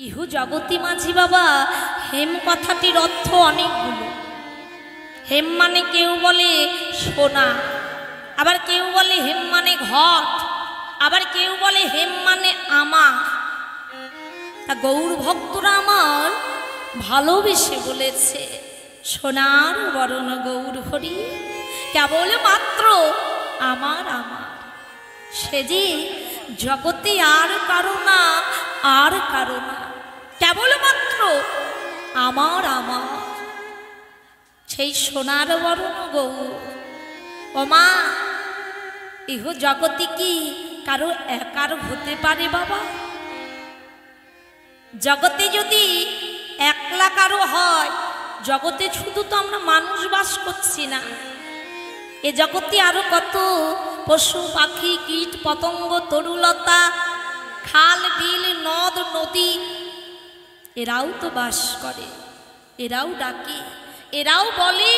ইহু জগতী মাঝি বাবা হেম কথাটির অর্থ অনেকগুলো। হেম মানে কেউ বলে সোনা, আবার কেউ বলে হেম মানে ঘট, আবার কেউ বলে হেম মানে আমার। তা গৌর ভক্তরা আমার ভালোবেসে বলেছে সোনার বরণ গৌর হরি কেবল মাত্র আমার আমার। সে যে জগতে আর কারো না, আর কারো না, কেবলমাত্র আমার আমার। সেই সোনার বরণ গৌর। ও মা, ইহ জগতে কি কারো একার হতে পারে বাবা? জগতে যদি একলা কারো হয়, জগতে শুধু তো আমরা মানুষ বাস করছি না, এ জগতে আরো কত পশু পাখি কীট পতঙ্গ তরুলতা খাল বিল নদ নদী এরাও তো বাস করে, এরাও ডাকে, এরাও বলে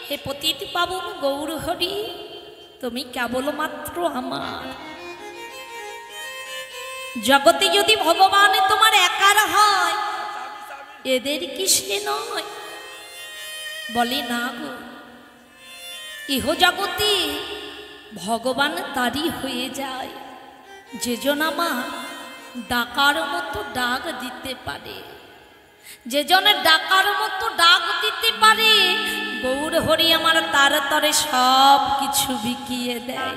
হে পতিত পাবন গৌর হরি তুমি কেবলমাত্র আমার। জগতে যদি ভগবান তোমার একার হয়, এদের কি সে নয়? বলে না গো, ইহ জগতে ভগবান তারই হয়ে যায় যেজন আমার ডাকার মতো ডাক দিতে পারে, যেজনের ডাকার মতো ডাক দিতে পারে গৌর হরি আমার তার তরে সব কিছু বিকিয়ে দেয়।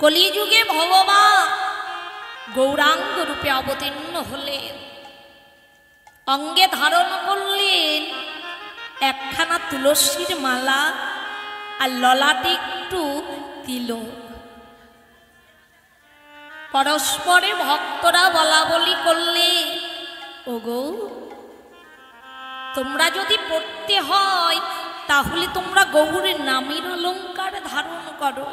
কলিযুগে ভগবান গৌরাঙ্গ রূপে অবতীর্ণ হলেন, অঙ্গে ধারণ করলেন একখানা তুলসীর মালা আর ললাটে একটু তিলক। পরস্পরে ভক্তরা বলা বলি করলে ওগো তোমরা যদি পড়তে হয় তাহলে তোমরা গৌরের নামের অলঙ্কার ধারণ করো।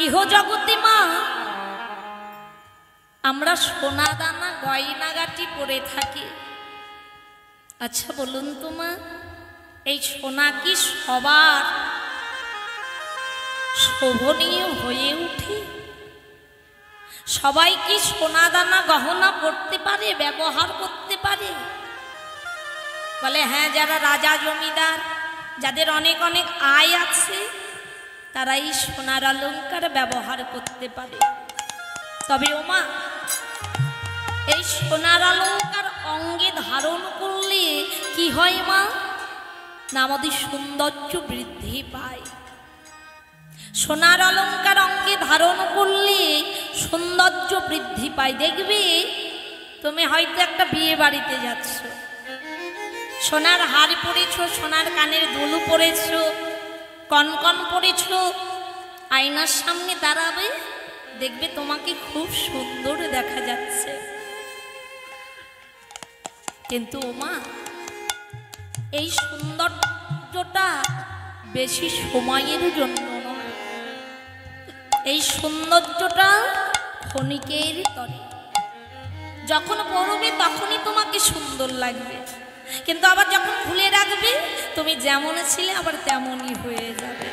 ইহ জগতে মা আমরা সোনা দানা গয়নাগাটি পরে থাকি। আচ্ছা বলুন তো মা, এই সোনা কি সবার শোভনীয় হয়ে উঠে? সবাই কি সোনা দানা গহনা পড়তে পারে, ব্যবহার করতে পারে? বলে হ্যাঁ, যারা রাজা জমিদার, যাদের অনেক অনেক আয় আছে তারা এই সোনার অলঙ্কার ব্যবহার করতে পারে। তবে ও মা, এই সোনার অলঙ্কার অঙ্গে ধারণ করলে কি হয় মা? না আমাদের সৌন্দর্য বৃদ্ধি পায়। সোনার অলঙ্কার অঙ্গে ধারণ করলে সৌন্দর্য বৃদ্ধি পায়। দেখবে তুমি হয়তো একটা বিয়ে বাড়িতে যাচ্ছ, সোনার হার পরেছ, সোনার কানের দুল পরেছ, কনকন পরেছ, আয়নার সামনে দাঁড়াবে, দেখবে তোমাকে খুব সুন্দর দেখা যাচ্ছে। কিন্তু মা, এই সৌন্দর্যটা বেশি সময়ের জন্য নয়, এই সৌন্দর্যটা ক্ষণিকের তরে। যখন পরবে তখনই তোমাকে সুন্দর লাগবে, কিন্তু আবার যখন খুলে রাখবে তুমি যেমন ছিলে আবার তেমনই হয়ে যাবে।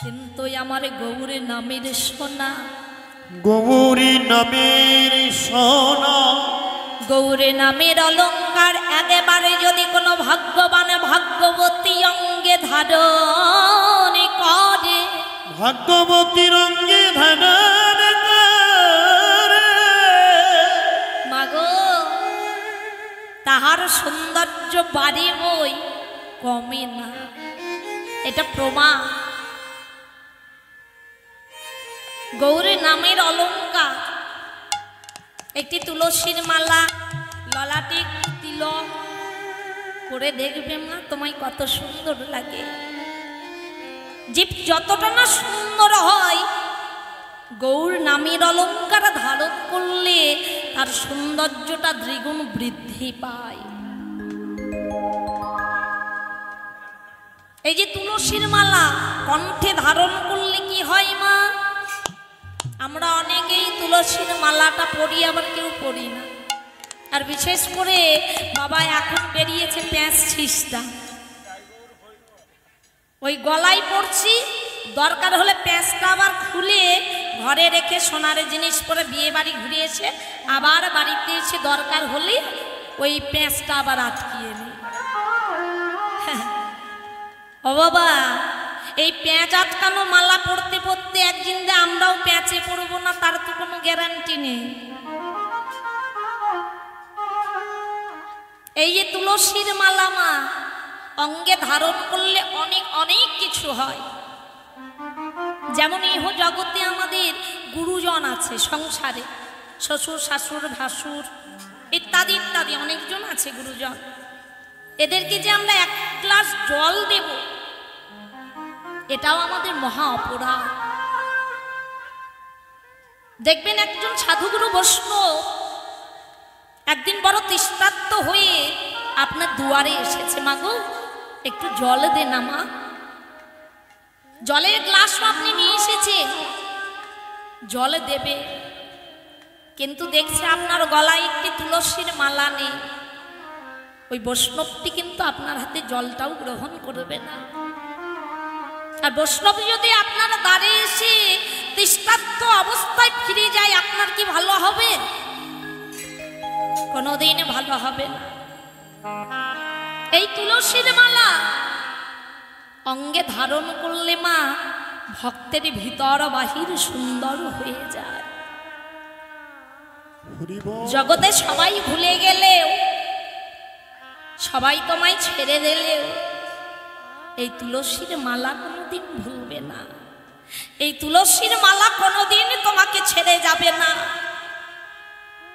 কিন্তু আমার গৌরের নামের সোনা, গৌরী নামের সোনা, গৌরে নামের অলঙ্কার একেবারে যদি কোনো ভাগ্যবান ভাগ্যবতী অঙ্গে ধারণ করে, ভাগ্যবতীর অঙ্গে ধারণ করে, মাগো তাহার সৌন্দর্য বাড়ে বই কমে না, এটা প্রমাণ। গৌরে নামের অলঙ্কার একটি তুলসীর মালা, ললাটে একটু তিলক করে দেখবে মা তোমায় কত সুন্দর লাগে। জীব যতটা না সুন্দর হয়, গৌর নামের অলঙ্কার ধারণ করলে তার সৌন্দর্যটা দ্বিগুণ বৃদ্ধি পায়। এই যে তুলসীর মালা কণ্ঠে ধারণ করলে কি হয় মা? আমরা অনেকেই তুলসীর মালাটা পড়ি, আবার কেউ পড়ি না। আর বিশেষ করে বাবা এখন বেরিয়েছে প্যাঁচ ছিস্টা, ওই গলায় পড়ছি, দরকার হলে প্যাঁচটা আবার খুলে ঘরে রেখে সোনার জিনিস পরে বিয়ে বাড়ি ঘুরে এসে আবার বাড়িতে এসে দরকার হলে ওই প্যাঁচটা আবার আটকিয়ে নি। ও বাবা, এই প্যাঁচ আটকানো মালা পড়তে পড়তে একদিন যে আমরাও প্যাঁচে পড়বো না তার তো কোনো গ্যারান্টি নেই। এই যে তুলসীর মালা মা অঙ্গে ধারণ করলে অনেক অনেক কিছু হয়। যেমন ইহ জগতে আমাদের গুরুজন আছে সংসারে, শ্বশুর শাশুর ভাসুর ইত্যাদি ইত্যাদি অনেকজন আছে গুরুজন। এদেরকে যে আমরা এক গ্লাস জল দেব এটাও আমাদের মহা অপরাধ। দেখবেন একজন সাধুগুরু বৈষ্ণব একদিন বড় তৃষ্ণার্ত হয়ে আপনার দুয়ারে এসেছে, মাগো একটু জল দে না মা। জলের গ্লাস আপনি নিয়ে এসেছে, জল দেবে, কিন্তু দেখছে আপনার গলায় একটি তুলসীর মালা নেই। ওই বৈষ্ণবটি কিন্তু আপনার হাতে জলটাও গ্রহণ করবে না। আর বৈষ্ণব যদি আপনার দ্বারে এসে তৃষ্ণার্ত অবস্থায় ফিরে যায়, আপনার কি ভালো হবে? কোনোদিন ভালো হবে না। এই তুলসীর মালা অঙ্গে ধারণ করলে মা ভক্তের ভিতর বাহির সুন্দর হয়ে যায়। জগতে সবাই ভুলে গেলেও, সবাই তোমায় ছেড়ে দিলেও এই তুলসীর মালা কোনোদিন ভুলবে না। এই তুলসীর মালা কোনোদিন তোমাকে ছেড়ে যাবে না।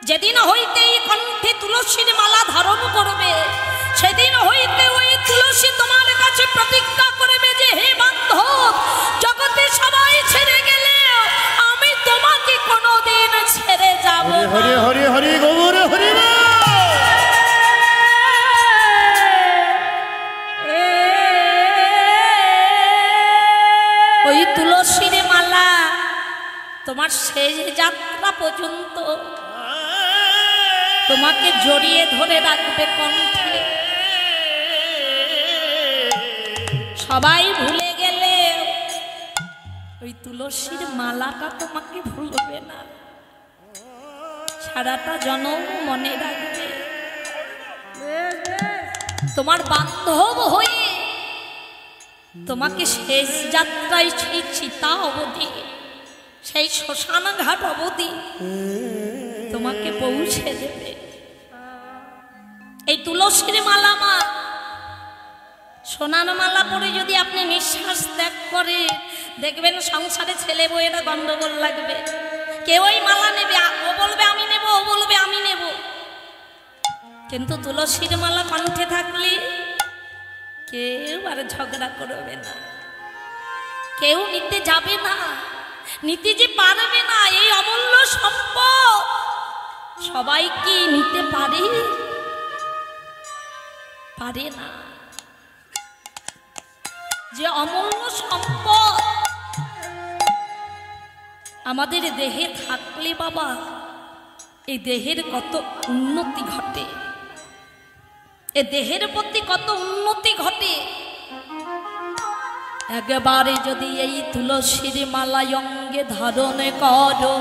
যেদিন হইতে এই কণ্ঠে তুলসীর মালা ধারণ করবে, সেদিন হইতে ওই তুলসী তোমার কাছে প্রতিজ্ঞা করবে যে হে বান্ধব, জগতে সবাই ছেড়ে গেলে আমি তোমাকে কোনোদিন ছেড়ে যাব না। হরি হরি হরি গৌর হরি। ওই তুলসীর মালা তোমার শেষ যাত্রা পর্যন্ত তোমাকে জড়িয়ে ধরে রাখবে কণ্ঠে। সবাই ভুলে গেলে ওই তুলসীর মালাটা তোমাকে ভুলবে না, সারাটা জনম মনে রাখবে। তোমার বান্ধব হয়ে তোমাকে শেষ যাত্রায় সেই চিতা অবধি, সেই শ্মশান ঘাট অবধি তোমাকে পৌঁছে দেবে। এই তুলসীর মালা মা, সোনার মালা পরে যদি আপনি নিঃশ্বাস ত্যাগ করে দেখবেন সংসারে ছেলে বউয়েরা গন্ডগোল লাগবে। কেউ ওই মালা নেবে, ও বলবে আমি নেব, ও বলবে আমি নেব। কিন্তু তুলসীর মালা কণ্ঠে থাকলে কেউ আর ঝগড়া করবে না, কেউ নিতে যাবে না, নিতে যে পারবে না। এই অমূল্য সম্পদ সবাই কি নিতে পারে? পারে না। যে অমূল্য সম্পদ আমাদের দেহে থাকলে বাবা এই দেহের কত উন্নতি ঘটে, এ দেহের প্রতি কত উন্নতি ঘটে। একবারে যদি এই তুলসীর মালা অঙ্গে ধারণ করো,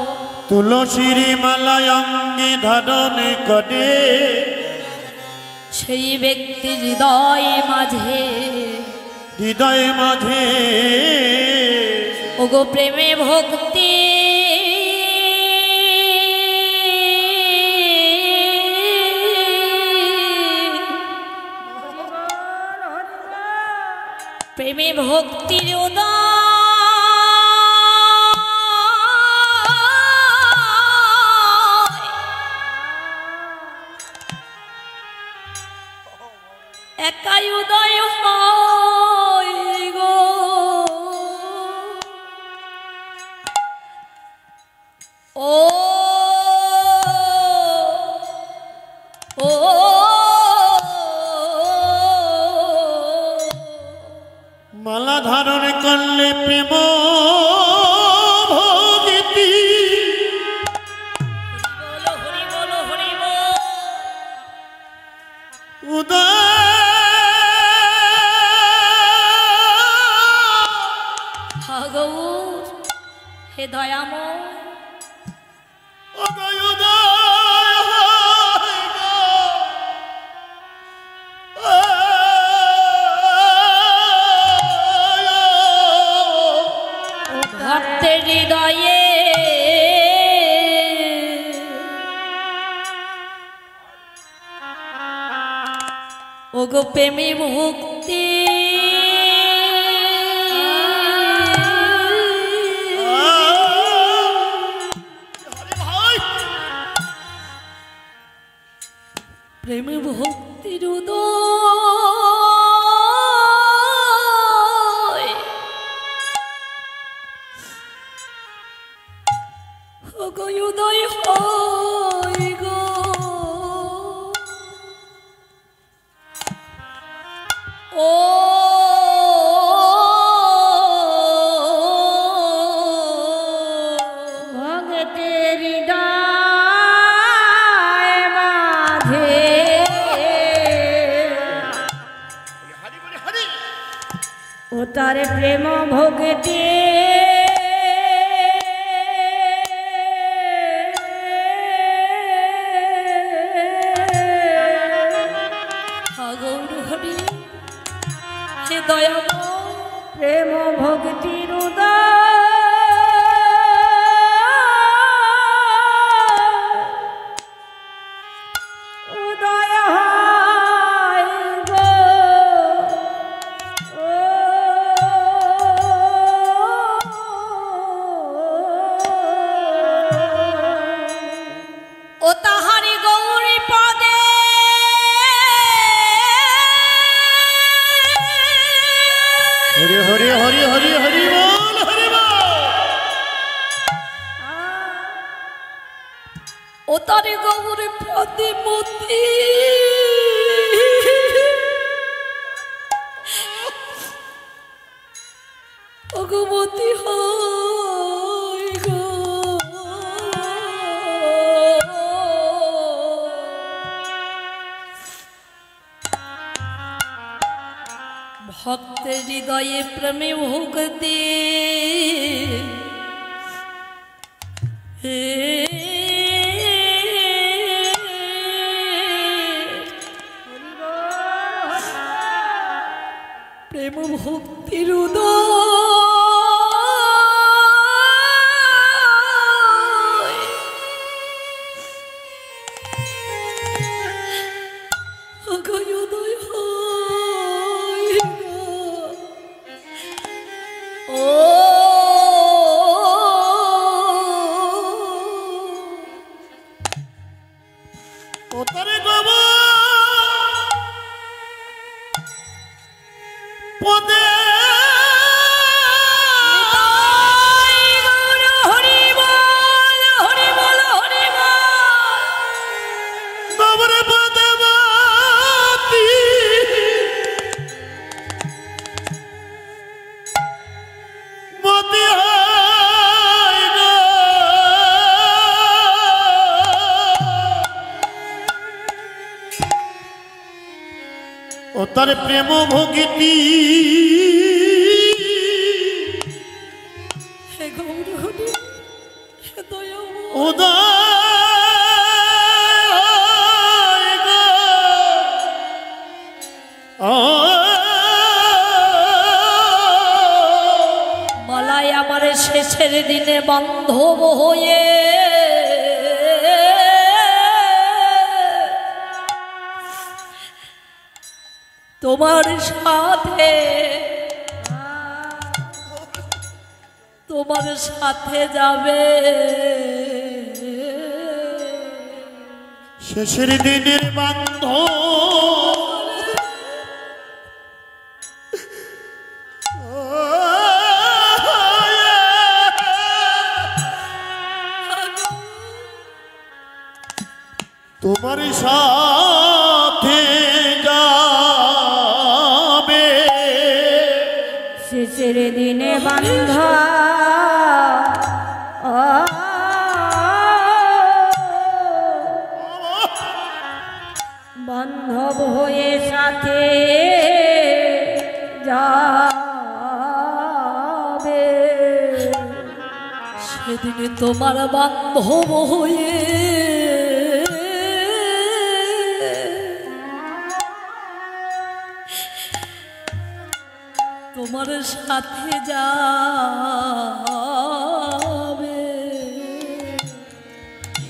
তুলসীর মালা অঙ্গে ধারণ করে, সেই ব্যক্তির হৃদয় মাঝে, হৃদয় মাঝে ওগো প্রেমে ভক্তি প্রেমে ভক্তির উদয় একাই উদয় হয় গো। ও ও মালা ধারণ করলে প্রেম ভক্তি, হরি বল হরি বল উদয় ঠাকুর হে দয়াময় ভক্তের হৃদয়ে ওগো প্রেমী মুক্তি প্রেম ভক্তির উদয় ওগো উদয় হয় গো ও ভক্তের হৃদয় মাঝে ও তার প্রেম ভক্তি প্রেম ভক্তির উদয় হয় গো ও তাহারি গৌরী পদে হরি হরি হরি হরি হরি বল হরি বল ও তারে গৌরী পদে মতি অগমতি হয় গো ভক্তের হৃদয়ে প্রেমে ভক্তি প্রেম ভক্তির উদয় উদয় হয় ও ওতরে গোবা পদে হরি বল হরি বল হরি বল গোবর পদে মাতি মতি হয় গো ও তার প্রেম ভগিতি হে গৌর হরি হে দয়া উদয় গো বলাই আমার শেষের দিনে বান্ধব হয়ে তোমার সাথে যাবে শেষের দিনের বান্ধব তোমার সাথে যাবে শেষের দিনে বান্ধা বান্ধব হয়ে সাথে যাবে সেদিনে তোমার বান্ধব হয়ে তোমার সাথে যাবে,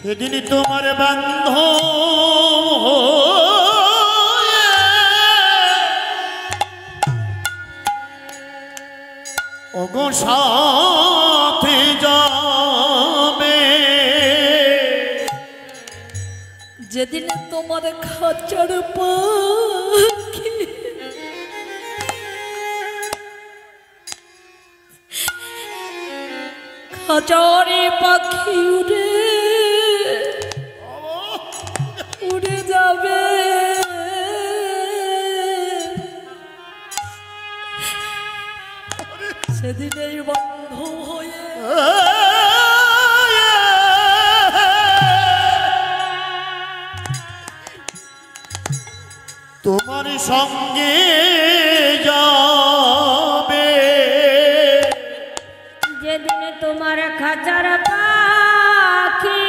সেদিন তোমার বান্ধব ওগো সাথে যাবে, যেদিন তোমার খাঁচার পাখি খাঁচারে পাখি উড়ে উড়ে যাবে, সেদিন এই বন্ধ হয়ে তোমার সঙ্গে যাবে, যেদিন তোমার খাঁচার পাখি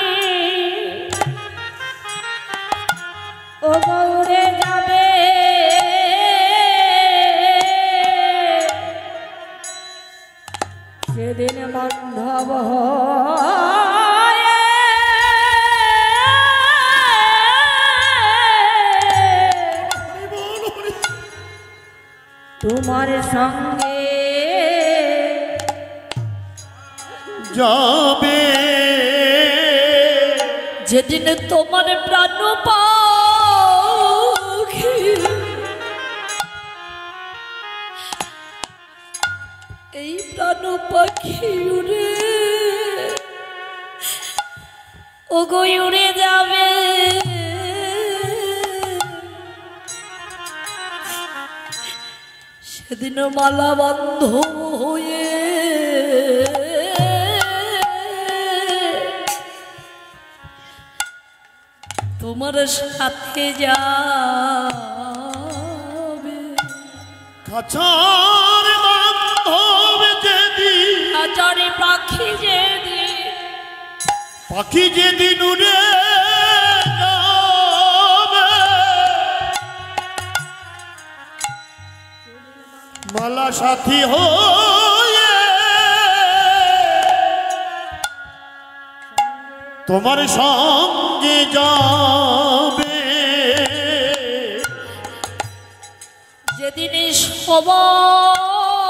ও উড়ে যাবে, সেদিন বান্ধব তোমার সঙ্গে যাবে, যেদিন তোমার প্রাণ পাখি এই প্রাণ পাখি উড়ে ওগো উড়ে যাবে, সেদিন মালা বন্ধ হয়ে তোমার সাথে যাবে, খাঁচার বান্ধব যেদিন, খাঁচারে পাখি যেদিন পাখি যেদিন উড়ে যাবে, মালা সাথী হয়ে তোমার সঙ্গে যাবে, যেদিন সবাই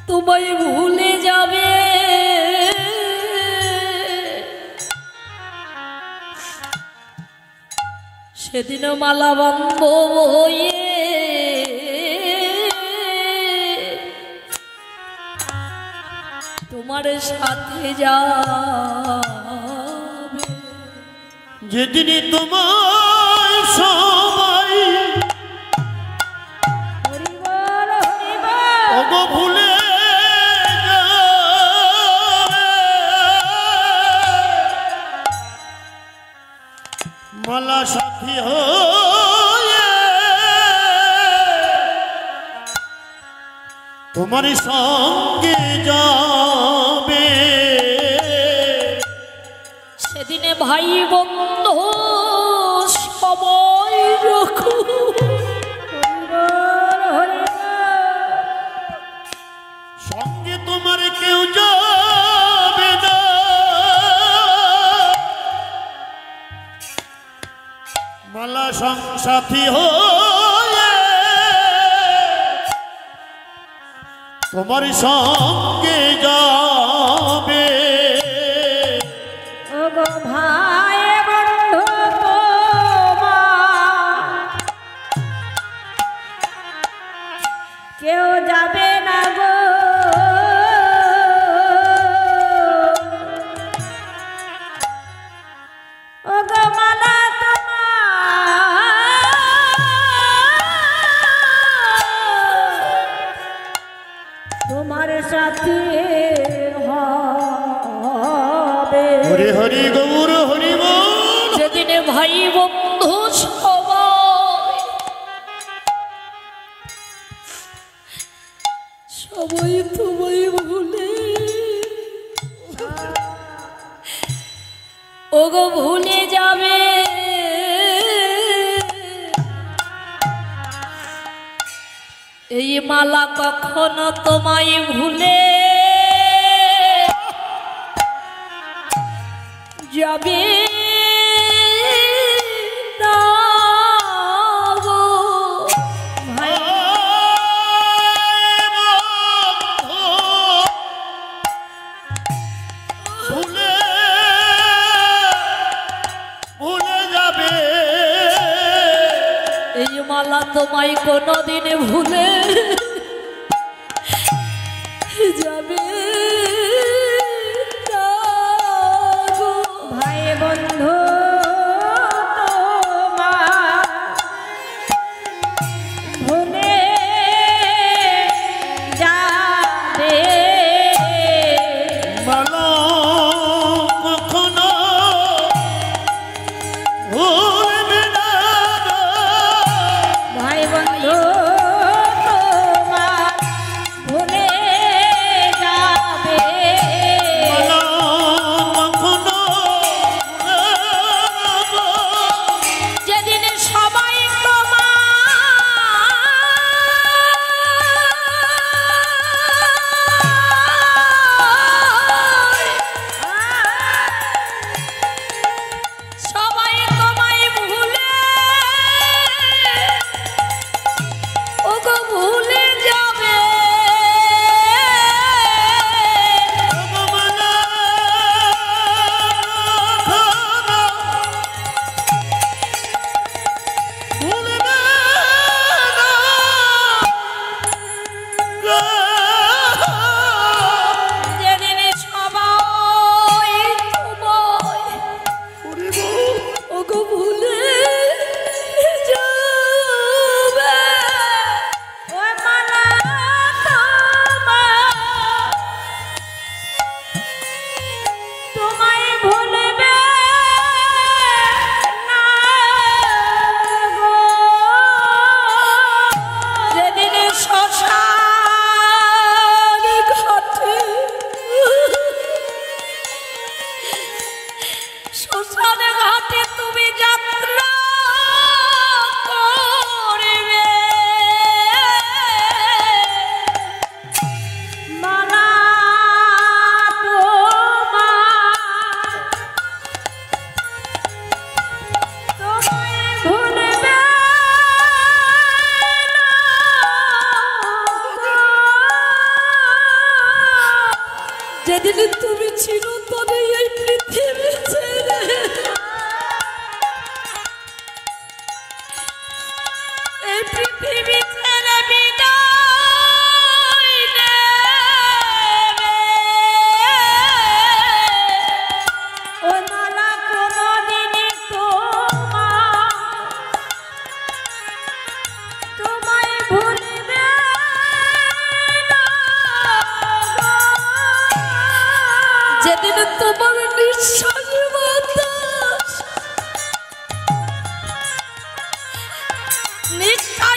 তোমায় ভুলে যাবে, সেদিন মালা বন্ধ হয়ে তোমার সাথে যাবে, যেদিন তোমার সবাই ওগো ভুলে যাবে, মালা সাথী হয়ে তোমার সঙ্গে যাবে, সেদিনে ভাই বন্ধু সবাই রাখো, সঙ্গে তোমার কেউ যাবে না, মালা সাথী হয়ে তোমার সঙ্গে যাবে, ওগো ভাই বন্ধু তোমার কেউ যাবে না গো, ওগো মালা তোমার সাথে হবে, হরি হরি গৌর হরি বল, যেদিনে ভাই বন্ধু সবাই সবাই তোমায় ভুলে ওগো ভুলে যাবে এই মালা কখনো তোমায় ভুলে যাবে না গো। ভাই ভুলে ভুলে যাবে এই মালা তোমায় কোনোদিন ভুলে যাবে না গো। ভাই বন্ধু ভুলে যাবে মালা কখনো ভুলবে না ভাই বন্ধু তোমার ভুলে যাবে মালা কখনো যেদিন সবাই সবাই তোমায় ভুলে ওগো ভুলে যাবে মালা কখনো ভুলবে না যেদিন সবাই তোমায় ওগো ভুলে যাবে ও মালা তোমায় ভুলবে না গো। যেদিন শ্মশান ঘাটে শ্মশান ঘাটে তুমি যাত্রা করবে মালা তোমায় ভুলবে না গো। যেদিন তুমি চিরতরে এই পৃথিবী ছেড়ে এই পৃথিবী ছেড়ে বিদায় নেবে ও মালা কোনোদিনই তোমায় ভুলবে না গো। যেদিন তোমার নিঃশ্বাস বাতাস নিঃশ্বাস